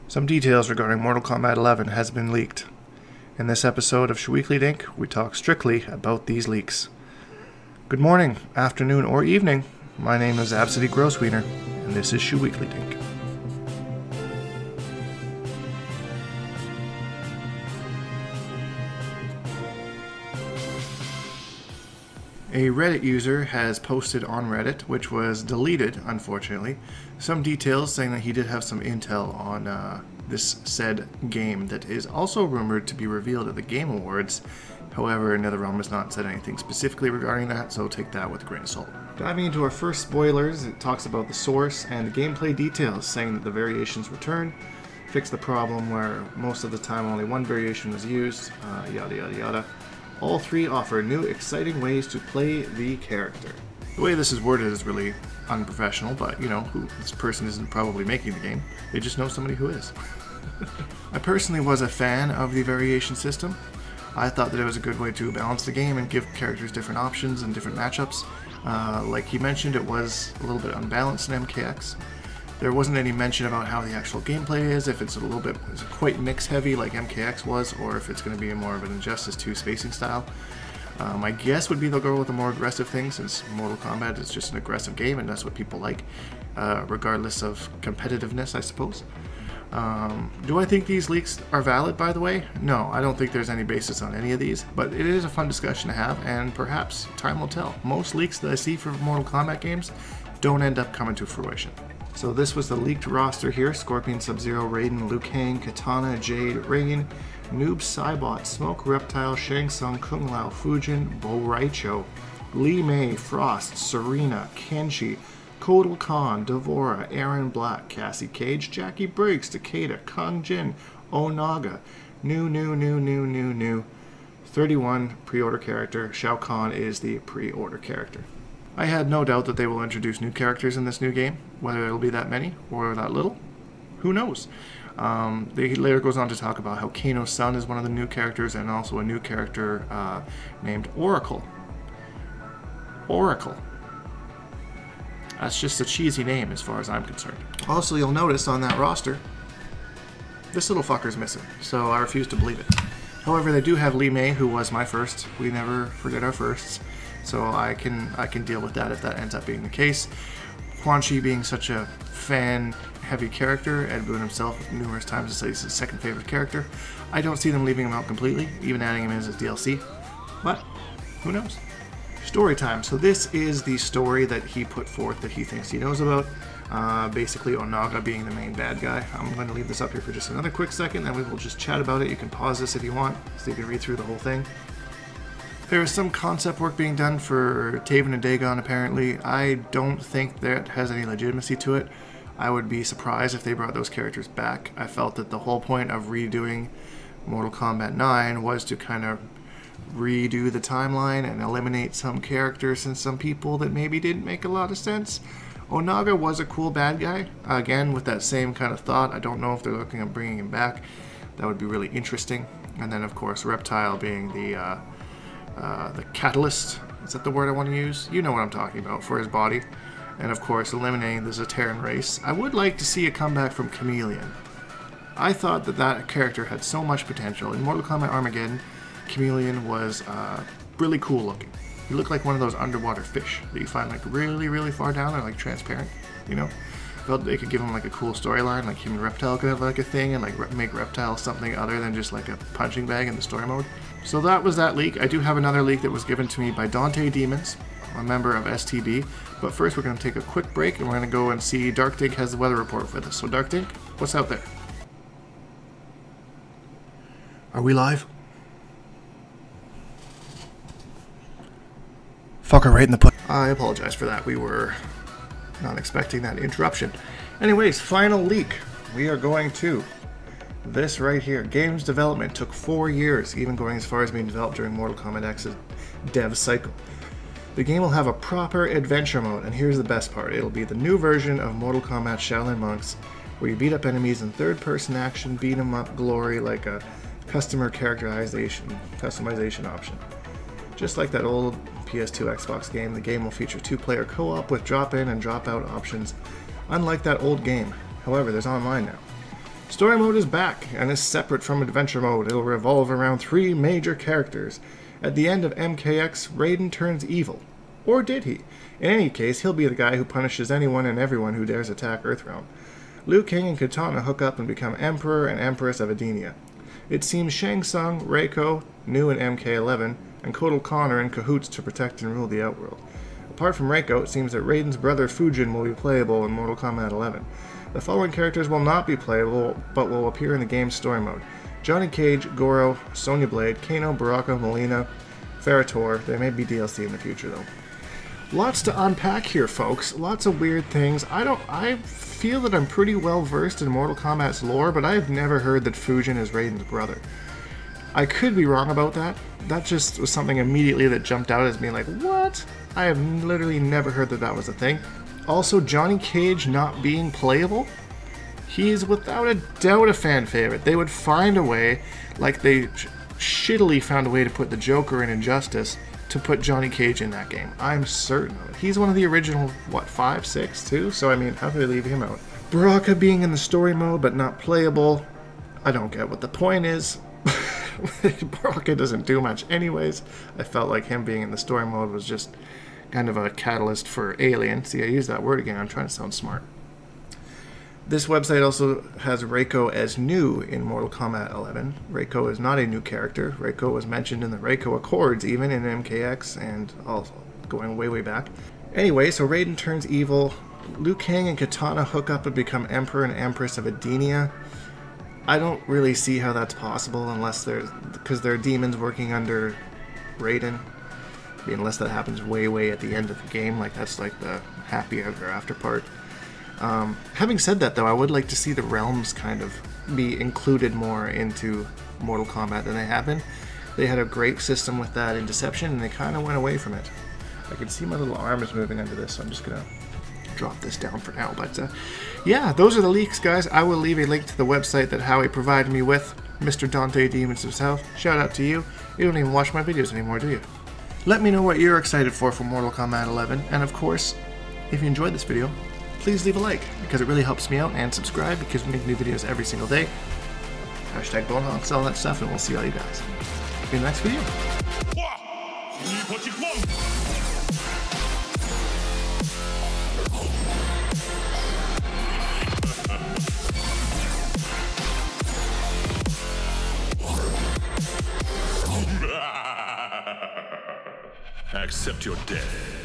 Some details regarding Mortal Kombat 11 has been leaked. In this episode of Shujinkydink, we talk strictly about these leaks. Good morning, afternoon, or evening. My name is Absidy Grosswiener, and this is Shujinkydink. A Reddit user has posted on Reddit, which was deleted, unfortunately, some details saying that he did have some intel on this said game that is also rumored to be revealed at the Game Awards. However, NetherRealm has not said anything specifically regarding that, so take that with a grain of salt. Diving into our first spoilers, it talks about the source and the gameplay details, saying that the variations return, fix the problem where most of the time only one variation was used, yada yada yada. All three offer new, exciting ways to play the character. The way this is worded is really unprofessional, but you know, this person isn't probably making the game. They just know somebody who is. I personally was a fan of the variation system. I thought that it was a good way to balance the game and give characters different options and different matchups. Like he mentioned, it was a little bit unbalanced in MKX. There wasn't any mention about how the actual gameplay is, if it's a little bit quite mix heavy like MKX was, or if it's going to be more of an Injustice 2 spacing style. My guess would be they'll go with a more aggressive thing, since Mortal Kombat is just an aggressive game and that's what people like, regardless of competitiveness, I suppose. Do I think these leaks are valid, by the way? No, I don't think there's any basis on any of these, but it is a fun discussion to have, and perhaps time will tell. Most leaks that I see for Mortal Kombat games don't end up coming to fruition. So this was the leaked roster here: Scorpion, Sub-Zero, Raiden, Liu Kang, Katana, Jade, Rain, Noob Saibot, Smoke, Reptile, Shang Tsung, Kung Lao, Fujin, Bo Raicho, Li Mei, Frost, Serena, Kenshi, Kotal Khan, Devora, Aaron Black, Cassie Cage, Jackie Briggs, Takeda, Kung Jin, Onaga, new 31 pre-order character. Shao Kahn is the pre-order character. I had no doubt that they will introduce new characters in this new game, whether it'll be that many or that little, who knows. He later goes on to talk about how Kano's son is one of the new characters, and also a new character named Oracle. Oracle. That's just a cheesy name as far as I'm concerned. Also, you'll notice on that roster, this little fucker's missing, so I refuse to believe it. However, they do have Li Mei, who was my first. We never forget our firsts. So I can deal with that if that ends up being the case. Quan Chi being such a fan-heavy character, Ed Boon himself numerous times says he's his second favorite character. I don't see them leaving him out completely, even adding him in as a DLC. But who knows? Story time. So this is the story that he put forth that he thinks he knows about. Basically Onaga being the main bad guy. I'm going to leave this up here for just another quick second, then we will just chat about it. You can pause this if you want, so you can read through the whole thing. There is some concept work being done for Taven and Dagon, apparently. I don't think that has any legitimacy to it. I would be surprised if they brought those characters back. I felt that the whole point of redoing Mortal Kombat 9 was to kind of redo the timeline and eliminate some characters and some people that maybe didn't make a lot of sense. Onaga was a cool bad guy. Again, with that same kind of thought, I don't know if they're looking at bringing him back. That would be really interesting. And then, of course, Reptile being the catalyst, is that the word I want to use? You know what I'm talking about, for his body. And of course, eliminating the Zaterran race. I would like to see a comeback from Chameleon. I thought that that character had so much potential. In Mortal Kombat Armageddon, Chameleon was really cool looking. He looked like one of those underwater fish that you find like really far down. They're like transparent, you know? Felt they could give him like a cool storyline, like him and Reptile could have like a thing, and like make Reptile something other than just like a punching bag in the story mode. So that was that leak. I do have another leak that was given to me by Dante Demonz, a member of STB. But first we're going to take a quick break and we're going to go and see Darkdink has the weather report for us. So Darkdink, what's out there? Are we live? Fucker right in the put. I apologize for that. We were not expecting that interruption. Anyways, final leak. We are going to this right here. Game's development took 4 years, even going as far as being developed during Mortal Kombat X's dev cycle. The game will have a proper adventure mode, and here's the best part. It'll be the new version of Mortal Kombat Shaolin Monks, where you beat up enemies in third-person action, beat 'em up glory, like a customer customization option. Just like that old PS2 Xbox game, the game will feature 2-player co-op with drop-in and drop-out options, unlike that old game. However, there's online now. Story mode is back and is separate from adventure mode. It'll revolve around 3 major characters. At the end of MKX, Raiden turns evil. Or did he? In any case, he'll be the guy who punishes anyone and everyone who dares attack Earthrealm. Liu Kang and Kitana hook up and become Emperor and Empress of Edenia. It seems Shang Tsung, Reiko, new in MK11, and Kotal Khan are in cahoots to protect and rule the Outworld. Apart from Reiko, it seems that Raiden's brother Fujin will be playable in Mortal Kombat 11. The following characters will not be playable, but will appear in the game's story mode. Johnny Cage, Goro, Sonya Blade, Kano, Baraka, Molina, Ferritor. There may be DLC in the future, though. Lots to unpack here, folks. Lots of weird things. I feel that I'm pretty well versed in Mortal Kombat's lore, but I've never heard that Fujin is Raiden's brother. I could be wrong about that. That just was something immediately that jumped out as being like, what? I have literally never heard that that was a thing. Also, Johnny Cage not being playable? He's without a doubt a fan favorite. They would find a way, like they shittily found a way to put the Joker in Injustice, to put Johnny Cage in that game. I'm certain of it. He's one of the original, what, 5, 6, too? So, I mean, how could they leave him out? Baraka being in the story mode but not playable. I don't get what the point is. Baraka doesn't do much anyways. I felt like him being in the story mode was just kind of a catalyst for Alien. See, I use that word again. I'm trying to sound smart. This website also has Reiko as new in Mortal Kombat 11. Reiko is not a new character. Reiko was mentioned in the Reiko Accords, even in MKX, and also going way, way back. Anyway, so Raiden turns evil. Liu Kang and Kitana hook up and become Emperor and Empress of Edenia. I don't really see how that's possible unless because there are demons working under Raiden. I mean, unless that happens way, way at the end of the game, like that's like the happy ever after part. Having said that, though, I would like to see the realms kind of be included more into Mortal Kombat than they have been. They had a great system with that in Deception, and they kind of went away from it. I can see my little arms moving under this, so I'm just going to drop this down for now. But yeah, those are the leaks, guys. I will leave a link to the website that Howie provided me with, Mr. Dante Demonz himself. Shout out to you. You don't even watch my videos anymore, do you? Let me know what you're excited for Mortal Kombat 11, and of course, if you enjoyed this video, please leave a like, because it really helps me out, and subscribe, because we make new videos every single day. Hashtag bonehawks, all that stuff, and we'll see all you guys in the next video. Accept your death.